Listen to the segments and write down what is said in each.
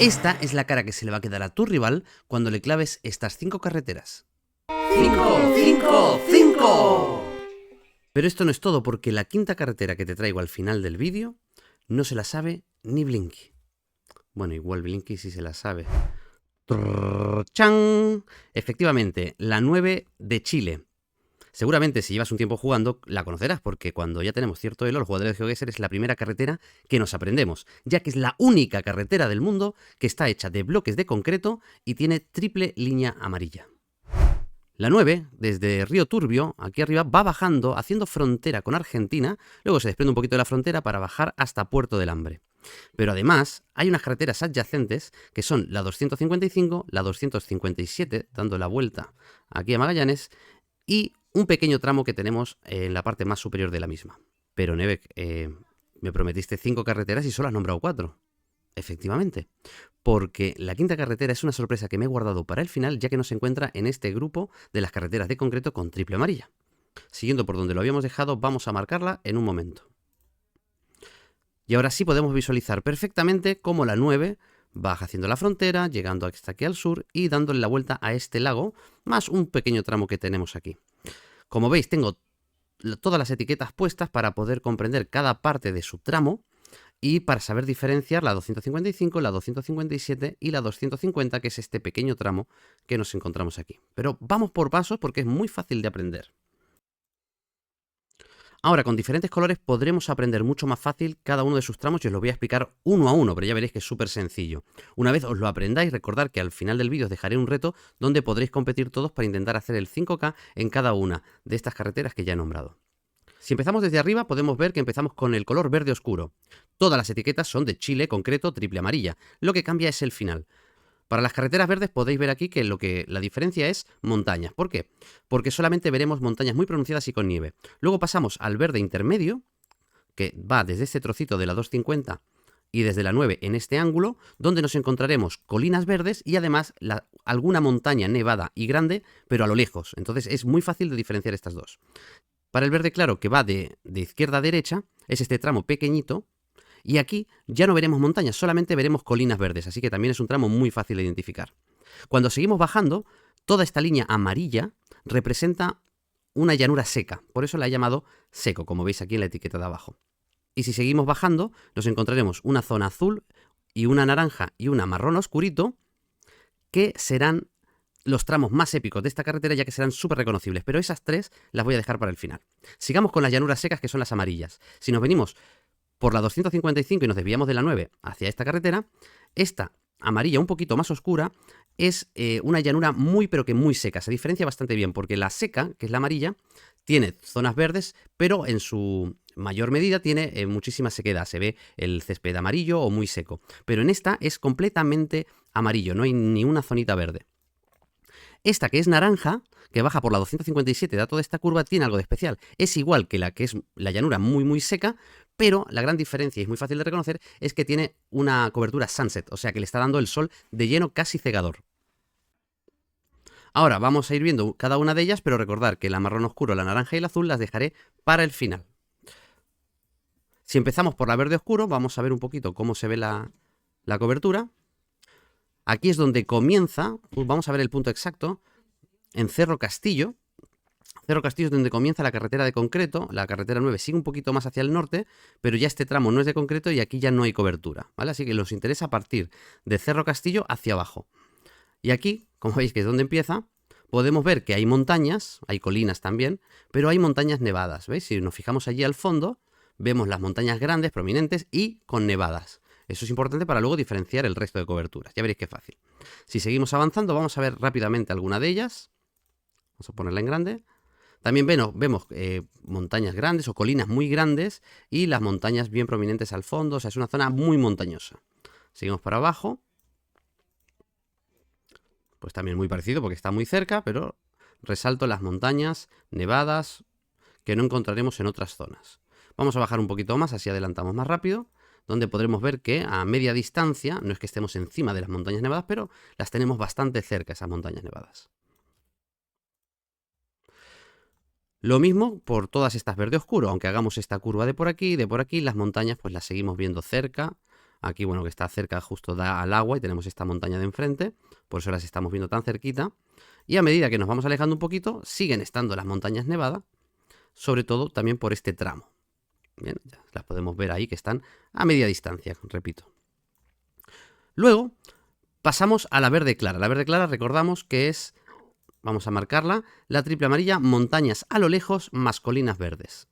Esta es la cara que se le va a quedar a tu rival cuando le claves estas 5 carreteras. 5, 5, 5. Pero esto no es todo, porque la quinta carretera que te traigo al final del vídeo no se la sabe ni Blinky. Bueno, igual Blinky sí se la sabe. ¡Chan! Efectivamente, la 9 de Chile. Seguramente si llevas un tiempo jugando la conocerás, porque cuando ya tenemos cierto elo, los jugadores de GeoGuessr es la primera carretera que nos aprendemos, ya que es la única carretera del mundo que está hecha de bloques de concreto y tiene triple línea amarilla. La 9, desde Río Turbio, aquí arriba, va bajando, haciendo frontera con Argentina, luego se desprende un poquito de la frontera para bajar hasta Puerto del Hambre. Pero además, hay unas carreteras adyacentes, que son la 255, la 257, dando la vuelta aquí a Magallanes, y un pequeño tramo que tenemos en la parte más superior de la misma. Pero Nevek, me prometiste 5 carreteras y solo has nombrado 4. Efectivamente, porque la quinta carretera es una sorpresa que me he guardado para el final, ya que no se encuentra en este grupo de las carreteras de concreto con triple amarilla. Siguiendo por donde lo habíamos dejado, vamos a marcarla en un momento. Y ahora sí podemos visualizar perfectamente cómo la 9 baja haciendo la frontera, llegando hasta aquí al sur y dándole la vuelta a este lago, más un pequeño tramo que tenemos aquí. Como veis, tengo todas las etiquetas puestas para poder comprender cada parte de su tramo y para saber diferenciar la 255, la 257 y la 250, que es este pequeño tramo que nos encontramos aquí. Pero vamos por pasos porque es muy fácil de aprender. Ahora, con diferentes colores podremos aprender mucho más fácil cada uno de sus tramos y os lo voy a explicar uno a uno, pero ya veréis que es súper sencillo. Una vez os lo aprendáis, recordad que al final del vídeo os dejaré un reto donde podréis competir todos para intentar hacer el 5K en cada una de estas carreteras que ya he nombrado. Si empezamos desde arriba, podemos ver que empezamos con el color verde oscuro. Todas las etiquetas son de Chile, concreto, triple amarilla. Lo que cambia es el final. Para las carreteras verdes podéis ver aquí que la diferencia es montañas. ¿Por qué? Porque solamente veremos montañas muy pronunciadas y con nieve. Luego pasamos al verde intermedio, que va desde este trocito de la 250 y desde la 9 en este ángulo, donde nos encontraremos colinas verdes y además alguna montaña nevada y grande, pero a lo lejos. Entonces es muy fácil de diferenciar estas dos. Para el verde claro, que va de izquierda a derecha, es este tramo pequeñito. Y aquí ya no veremos montañas, solamente veremos colinas verdes, así que también es un tramo muy fácil de identificar. Cuando seguimos bajando, toda esta línea amarilla representa una llanura seca, por eso la he llamado seco, como veis aquí en la etiqueta de abajo. Y si seguimos bajando, nos encontraremos una zona azul y una naranja y una marrón oscurito, que serán los tramos más épicos de esta carretera, ya que serán súper reconocibles, pero esas tres las voy a dejar para el final. Sigamos con las llanuras secas, que son las amarillas. Si nos venimos por la 255 y nos desviamos de la 9 hacia esta carretera, esta amarilla un poquito más oscura es una llanura muy pero que muy seca. Se diferencia bastante bien porque la seca, que es la amarilla, tiene zonas verdes, pero en su mayor medida tiene muchísima sequedad. Se ve el césped amarillo o muy seco. Pero en esta es completamente amarillo, no hay ni una zonita verde. Esta que es naranja, que baja por la 257, da toda esta curva, tiene algo de especial. Es igual que la llanura muy muy seca, pero la gran diferencia, y es muy fácil de reconocer, es que tiene una cobertura sunset, o sea que le está dando el sol de lleno casi cegador. Ahora vamos a ir viendo cada una de ellas, pero recordad que la marrón oscuro, la naranja y el azul las dejaré para el final. Si empezamos por la verde oscuro, vamos a ver un poquito cómo se ve la cobertura. Aquí es donde comienza, vamos a ver el punto exacto, en Cerro Castillo. Cerro Castillo es donde comienza la carretera de concreto, la carretera 9 sigue un poquito más hacia el norte, pero ya este tramo no es de concreto y aquí ya no hay cobertura, ¿vale? Así que nos interesa partir de Cerro Castillo hacia abajo. Y aquí, como veis que es donde empieza, podemos ver que hay montañas, hay colinas también, pero hay montañas nevadas, ¿veis? Si nos fijamos allí al fondo, vemos las montañas grandes, prominentes y con nevadas. Eso es importante para luego diferenciar el resto de coberturas. Ya veréis qué fácil. Si seguimos avanzando, vamos a ver rápidamente alguna de ellas. Vamos a ponerla en grande. También vemos montañas grandes o colinas muy grandes y las montañas bien prominentes al fondo. O sea, es una zona muy montañosa. Seguimos para abajo. Pues también muy parecido porque está muy cerca, pero resalto las montañas nevadas que no encontraremos en otras zonas. Vamos a bajar un poquito más, así adelantamos más rápido, donde podremos ver que a media distancia, no es que estemos encima de las montañas nevadas, pero las tenemos bastante cerca, esas montañas nevadas. Lo mismo por todas estas verde oscuro, aunque hagamos esta curva de por aquí, las montañas pues las seguimos viendo cerca, Aquí, bueno, que está cerca, justo da al agua y tenemos esta montaña de enfrente. Por eso las estamos viendo tan cerquita. Y a medida que nos vamos alejando un poquito, siguen estando las montañas nevadas. Sobre todo también por este tramo. Bien, ya las podemos ver ahí que están a media distancia, repito. Luego pasamos a la verde clara. La verde clara recordamos que es, vamos a marcarla, la triple amarilla, montañas a lo lejos más colinas verdes.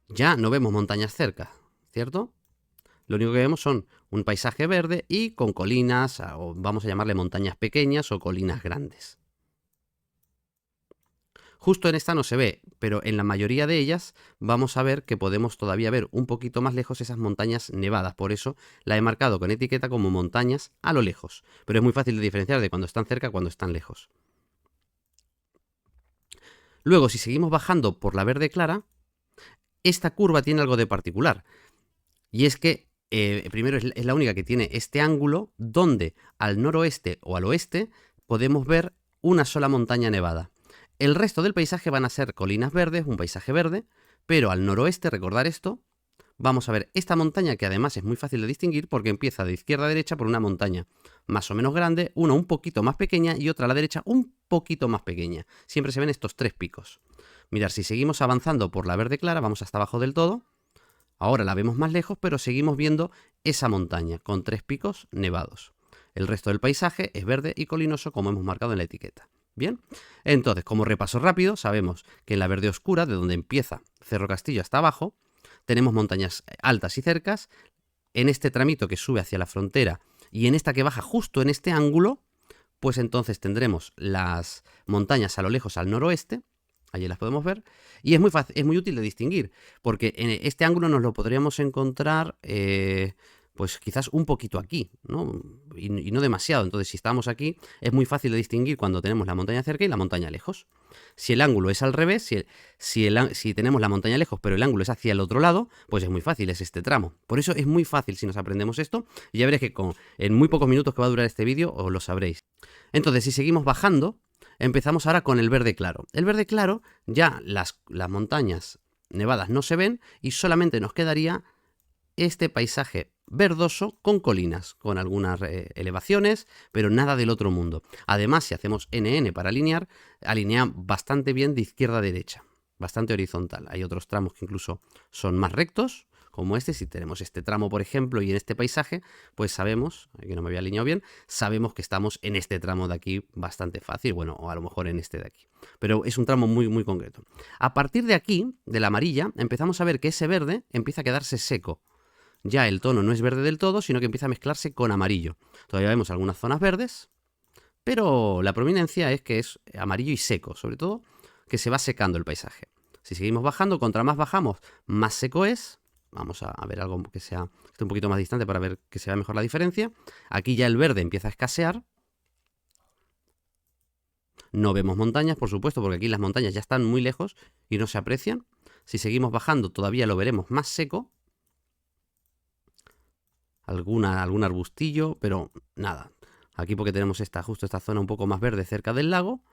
Ya no vemos montañas cerca, ¿cierto? Lo único que vemos son un paisaje verde y con colinas, o vamos a llamarle montañas pequeñas o colinas grandes. Justo en esta no se ve, pero en la mayoría de ellas vamos a ver que podemos todavía ver un poquito más lejos esas montañas nevadas. Por eso la he marcado con etiqueta como montañas a lo lejos. Pero es muy fácil de diferenciar de cuando están cerca a cuando están lejos. Luego, si seguimos bajando por la verde clara, esta curva tiene algo de particular. Y es que, primero, es la única que tiene este ángulo donde al noroeste o al oeste podemos ver una sola montaña nevada. El resto del paisaje van a ser colinas verdes, un paisaje verde, pero al noroeste, recordar esto, vamos a ver esta montaña que además es muy fácil de distinguir porque empieza de izquierda a derecha por una montaña más o menos grande, una un poquito más pequeña y otra a la derecha un poquito más pequeña. Siempre se ven estos tres picos. Mirad, si seguimos avanzando por la verde clara, vamos hasta abajo del todo. Ahora la vemos más lejos, pero seguimos viendo esa montaña con tres picos nevados. El resto del paisaje es verde y colinoso como hemos marcado en la etiqueta. Bien, entonces, como repaso rápido, sabemos que en la verde oscura, de donde empieza Cerro Castillo hasta abajo, tenemos montañas altas y cercas. En este tramito que sube hacia la frontera y en esta que baja justo en este ángulo, pues entonces tendremos las montañas a lo lejos al noroeste. Allí las podemos ver. Y es muy fácil, es muy útil de distinguir, porque en este ángulo nos lo podríamos encontrar, pues quizás un poquito aquí, ¿no? Y no demasiado. Entonces, si estamos aquí, es muy fácil de distinguir cuando tenemos la montaña cerca y la montaña lejos. Si el ángulo es al revés, si tenemos la montaña lejos, pero el ángulo es hacia el otro lado, pues es muy fácil, es este tramo. Por eso es muy fácil si nos aprendemos esto. Y ya veréis que en muy pocos minutos que va a durar este vídeo, os lo sabréis. Entonces, si seguimos bajando, empezamos ahora con el verde claro. El verde claro, ya las montañas nevadas no se ven y solamente nos quedaría este paisaje verdoso con colinas, con algunas elevaciones, pero nada del otro mundo. Además, si hacemos NN para alinear, alinea bastante bien de izquierda a derecha, bastante horizontal. Hay otros tramos que incluso son más rectos, como este. Si tenemos este tramo, por ejemplo, y en este paisaje, pues sabemos, que no me había alineado bien, sabemos que estamos en este tramo de aquí bastante fácil, bueno, o a lo mejor en este de aquí. Pero es un tramo muy, muy concreto. A partir de aquí, de la amarilla, empezamos a ver que ese verde empieza a quedarse seco. Ya el tono no es verde del todo, sino que empieza a mezclarse con amarillo. Todavía vemos algunas zonas verdes, pero la prominencia es que es amarillo y seco, sobre todo que se va secando el paisaje. Si seguimos bajando, contra más bajamos, más seco es. Vamos a ver algo que esté un poquito más distante para ver que se vea mejor la diferencia. Aquí ya el verde empieza a escasear. No vemos montañas, por supuesto, porque aquí las montañas ya están muy lejos y no se aprecian. Si seguimos bajando, todavía lo veremos más seco. Algún arbustillo, pero nada. Aquí porque tenemos justo esta zona un poco más verde cerca del lago,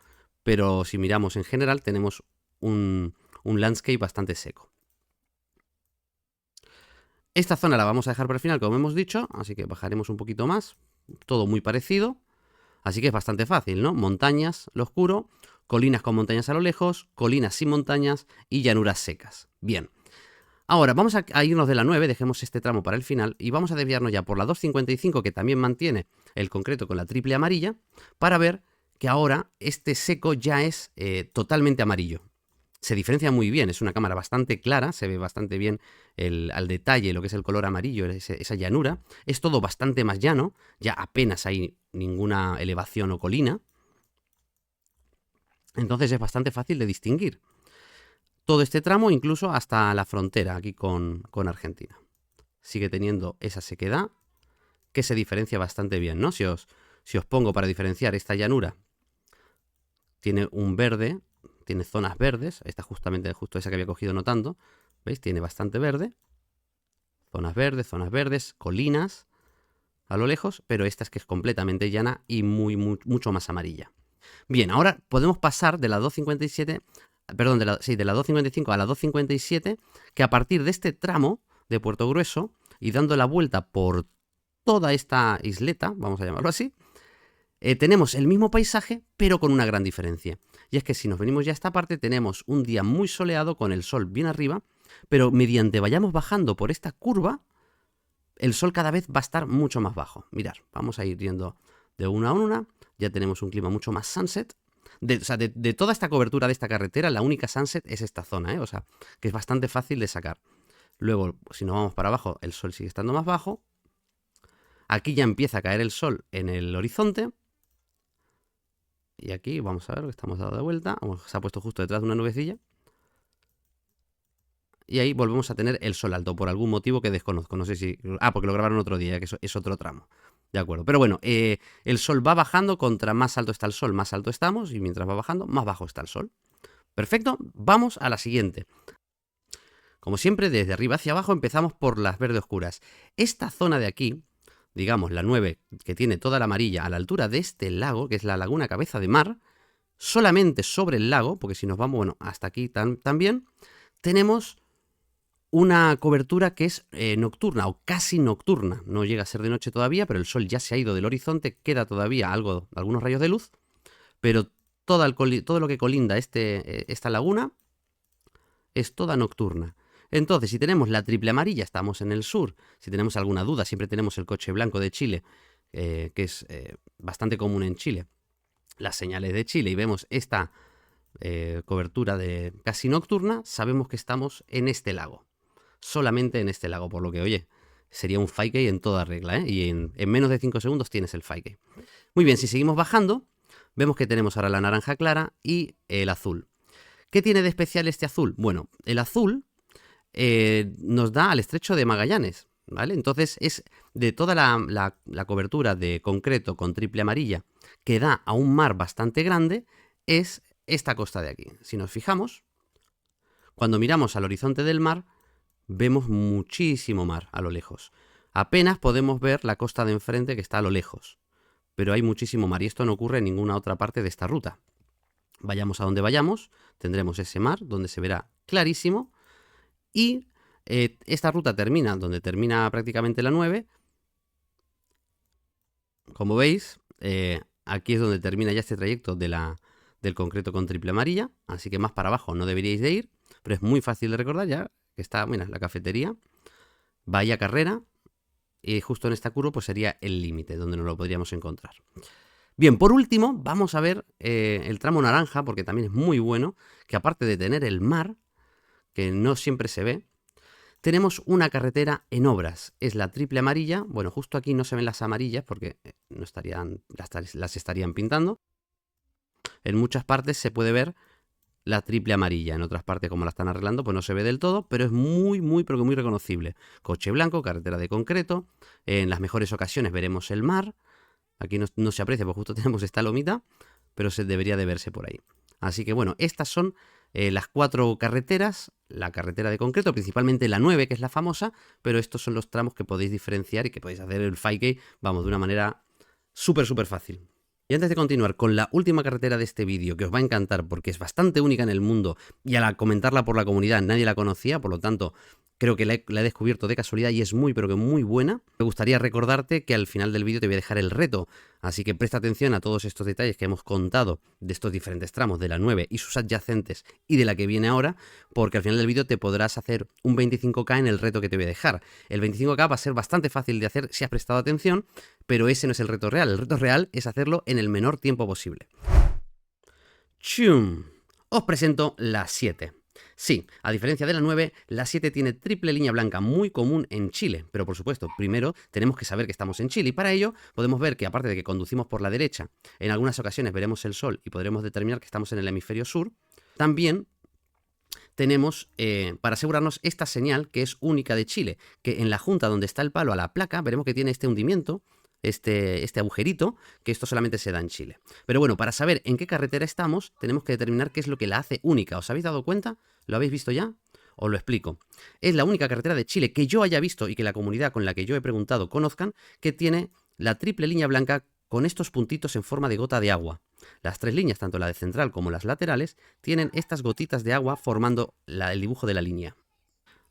pero si miramos en general tenemos un landscape bastante seco. Esta zona la vamos a dejar para el final, como hemos dicho, así que bajaremos un poquito más. Todo muy parecido, así que es bastante fácil, ¿no? Montañas, lo oscuro, colinas con montañas a lo lejos, colinas sin montañas y llanuras secas. Bien. Ahora, vamos a irnos de la 9, dejemos este tramo para el final, y vamos a desviarnos ya por la 255, que también mantiene el concreto con la triple amarilla, para ver que ahora este seco ya es totalmente amarillo. Se diferencia muy bien, es una cámara bastante clara, se ve bastante bien al detalle lo que es el color amarillo, esa llanura. Es todo bastante más llano, ya apenas hay ninguna elevación o colina. Entonces es bastante fácil de distinguir. Todo este tramo, incluso hasta la frontera aquí con Argentina. Sigue teniendo esa sequedad que se diferencia bastante bien, ¿no? Si os pongo para diferenciar esta llanura, tiene un verde, tiene zonas verdes. Esta justo esa que había cogido notando. ¿Veis? Tiene bastante verde. Zonas verdes, colinas a lo lejos, pero esta es que es completamente llana y mucho más amarilla. Bien, ahora podemos pasar de la 257 perdón, de la 255 a la 257, que a partir de este tramo de Puerto Grueso y dando la vuelta por toda esta isleta, vamos a llamarlo así, tenemos el mismo paisaje, pero con una gran diferencia. Y es que si nos venimos ya a esta parte, tenemos un día muy soleado con el sol bien arriba, pero mediante vayamos bajando por esta curva, el sol cada vez va a estar mucho más bajo. Mirad, vamos a ir yendo de una a una, ya tenemos un clima mucho más sunset. De toda esta cobertura de esta carretera, la única sunset es esta zona, o sea, que es bastante fácil de sacar. Luego, si nos vamos para abajo, el sol sigue estando más bajo. Aquí ya empieza a caer el sol en el horizonte. Y aquí, vamos a ver, estamos dando de vuelta. Se ha puesto justo detrás de una nubecilla. Y ahí volvemos a tener el sol alto, por algún motivo que desconozco. No sé si... porque lo grabaron otro día, que eso es otro tramo. De acuerdo. Pero bueno, el sol va bajando, contra más alto está el sol, más alto estamos. Y mientras va bajando, más bajo está el sol. Perfecto, vamos a la siguiente. Como siempre, desde arriba hacia abajo empezamos por las verdes oscuras. Esta zona de aquí, digamos la 9, que tiene toda la amarilla a la altura de este lago, que es la laguna Cabeza de Mar, solamente sobre el lago, porque si nos vamos, bueno, hasta aquí también, tenemos una cobertura que es nocturna o casi nocturna. No llega a ser de noche todavía, pero el sol ya se ha ido del horizonte, queda todavía algunos rayos de luz, pero todo lo que colinda esta laguna es toda nocturna. Entonces, si tenemos la triple amarilla, estamos en el sur. Si tenemos alguna duda, siempre tenemos el coche blanco de Chile, que es bastante común en Chile. Las señales de Chile y vemos esta cobertura de casi nocturna, sabemos que estamos en este lago. Solamente en este lago, por lo que, oye, sería un 5K en toda regla, y en menos de 5 segundos tienes el 5K. Muy bien, si seguimos bajando, vemos que tenemos ahora la naranja clara y el azul. ¿Qué tiene de especial este azul? Bueno, el azul nos da al estrecho de Magallanes, ¿vale? Entonces es de toda la cobertura de concreto con triple amarilla que da a un mar bastante grande, es esta costa de aquí. Si nos fijamos, cuando miramos al horizonte del mar, vemos muchísimo mar a lo lejos. Apenas podemos ver la costa de enfrente que está a lo lejos, pero hay muchísimo mar y esto no ocurre en ninguna otra parte de esta ruta. Vayamos a donde vayamos, tendremos ese mar donde se verá clarísimo. Y esta ruta termina donde termina prácticamente la 9. Como veis, aquí es donde termina ya este trayecto del concreto con triple amarilla. Así que más para abajo no deberíais de ir. Pero es muy fácil de recordar ya que está, mira, la cafetería. Bahía Carrera. Y justo en esta curva pues sería el límite donde nos lo podríamos encontrar. Bien, por último vamos a ver el tramo naranja, porque también es muy bueno. Que aparte de tener el mar, que no siempre se ve, tenemos una carretera en obras. Es la triple amarilla. Bueno, justo aquí no se ven las amarillas porque no las estarían pintando. En muchas partes se puede ver la triple amarilla. En otras partes, como la están arreglando, pues no se ve del todo, pero es muy, pero que muy reconocible. Coche blanco, carretera de concreto. En las mejores ocasiones veremos el mar. Aquí no se aprecia, porque justo tenemos esta lomita, pero debería de verse por ahí. Así que bueno, estas son las 4 carreteras, la carretera de concreto, principalmente la 9, que es la famosa, pero estos son los tramos que podéis diferenciar y que podéis hacer el 5K, vamos, de una manera súper fácil. Y antes de continuar con la última carretera de este vídeo, que os va a encantar porque es bastante única en el mundo y al comentarla por la comunidad nadie la conocía, por lo tanto creo que la he descubierto de casualidad y es pero que muy buena. Me gustaría recordarte que al final del vídeo te voy a dejar el reto, así que presta atención a todos estos detalles que hemos contado de estos diferentes tramos de la 9 y sus adyacentes y de la que viene ahora, porque al final del vídeo te podrás hacer un 25K en el reto que te voy a dejar. El 25K va a ser bastante fácil de hacer si has prestado atención, pero ese no es el reto real. El reto real es hacerlo en el menor tiempo posible. ¡Chum! Os presento la 7. Sí, a diferencia de la 9, la 7 tiene triple línea blanca muy común en Chile, pero por supuesto, primero tenemos que saber que estamos en Chile y para ello podemos ver que aparte de que conducimos por la derecha, en algunas ocasiones veremos el sol y podremos determinar que estamos en el hemisferio sur, también tenemos, para asegurarnos, esta señal que es única de Chile, que en la junta donde está el palo a la placa veremos que tiene este hundimiento, este agujerito, que esto solamente se da en Chile. Pero bueno, para saber en qué carretera estamos, tenemos que determinar qué es lo que la hace única. ¿Os habéis dado cuenta? ¿Lo habéis visto ya? Os lo explico. Es la única carretera de Chile que yo haya visto y que la comunidad con la que yo he preguntado conozcan, que tiene la triple línea blanca con estos puntitos en forma de gota de agua. Las tres líneas, tanto la de central como las laterales, tienen estas gotitas de agua formando el dibujo de la línea.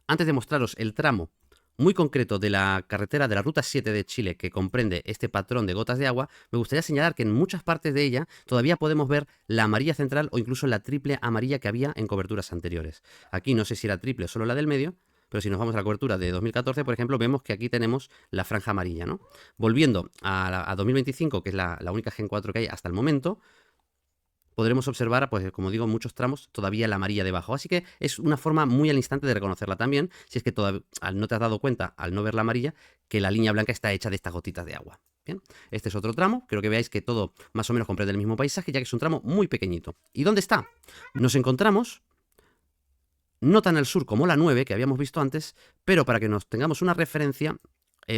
Antes de mostraros el tramo muy concreto de la carretera de la Ruta 7 de Chile que comprende este patrón de gotas de agua, me gustaría señalar que en muchas partes de ella todavía podemos ver la amarilla central o incluso la triple amarilla que había en coberturas anteriores. Aquí no sé si era triple o solo la del medio, pero si nos vamos a la cobertura de 2014, por ejemplo, vemos que aquí tenemos la franja amarilla, ¿no? Volviendo a 2025, que es la única Gen 4 que hay hasta el momento, podremos observar, pues como digo, en muchos tramos todavía la amarilla debajo. Así que es una forma muy al instante de reconocerla también, si es que no te has dado cuenta, al no ver la amarilla, que la línea blanca está hecha de estas gotitas de agua. Bien, este es otro tramo. Creo que veáis que todo más o menos comprende el mismo paisaje, ya que es un tramo muy pequeñito. ¿Y dónde está? Nos encontramos no tan al sur como la 9, que habíamos visto antes, pero para que nos tengamos una referencia,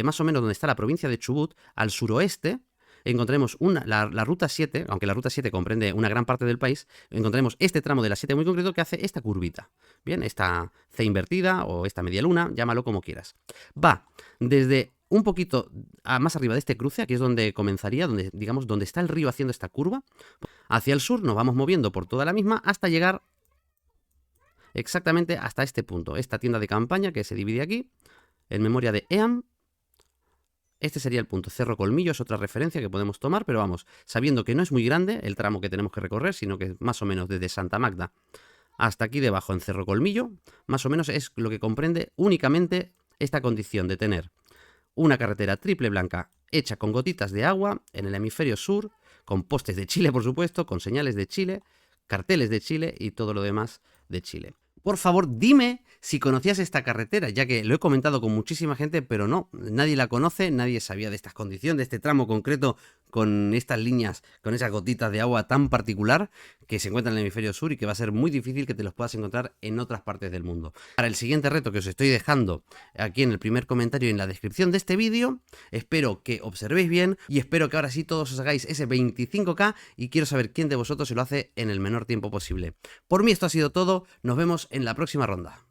más o menos donde está la provincia de Chubut, al suroeste, encontraremos la Ruta 7, aunque la Ruta 7 comprende una gran parte del país, encontraremos este tramo de la 7 muy concreto que hace esta curvita. Bien, esta C invertida o esta media luna, llámalo como quieras. Va desde un poquito más arriba de este cruce, aquí es donde comenzaría, donde está el río haciendo esta curva. Hacia el sur nos vamos moviendo por toda la misma hasta llegar exactamente hasta este punto, esta tienda de campaña que se divide aquí, en memoria de EAM. Este sería el punto. Cerro Colmillo es otra referencia que podemos tomar, pero vamos, sabiendo que no es muy grande el tramo que tenemos que recorrer, sino que más o menos desde Santa Magda hasta aquí debajo en Cerro Colmillo, más o menos es lo que comprende únicamente esta condición de tener una carretera triple blanca hecha con gotitas de agua en el hemisferio sur, con postes de Chile, por supuesto, con señales de Chile, carteles de Chile y todo lo demás de Chile. Por favor, dime si conocías esta carretera, ya que lo he comentado con muchísima gente, pero no, nadie la conoce, nadie sabía de estas condiciones, de este tramo concreto con estas líneas, con esas gotitas de agua tan particular que se encuentra en el hemisferio sur y que va a ser muy difícil que te los puedas encontrar en otras partes del mundo. Para el siguiente reto que os estoy dejando aquí en el primer comentario y en la descripción de este vídeo, espero que observéis bien y espero que ahora sí todos os hagáis ese 25K y quiero saber quién de vosotros se lo hace en el menor tiempo posible. Por mí esto ha sido todo, nos vemos en la próxima ronda.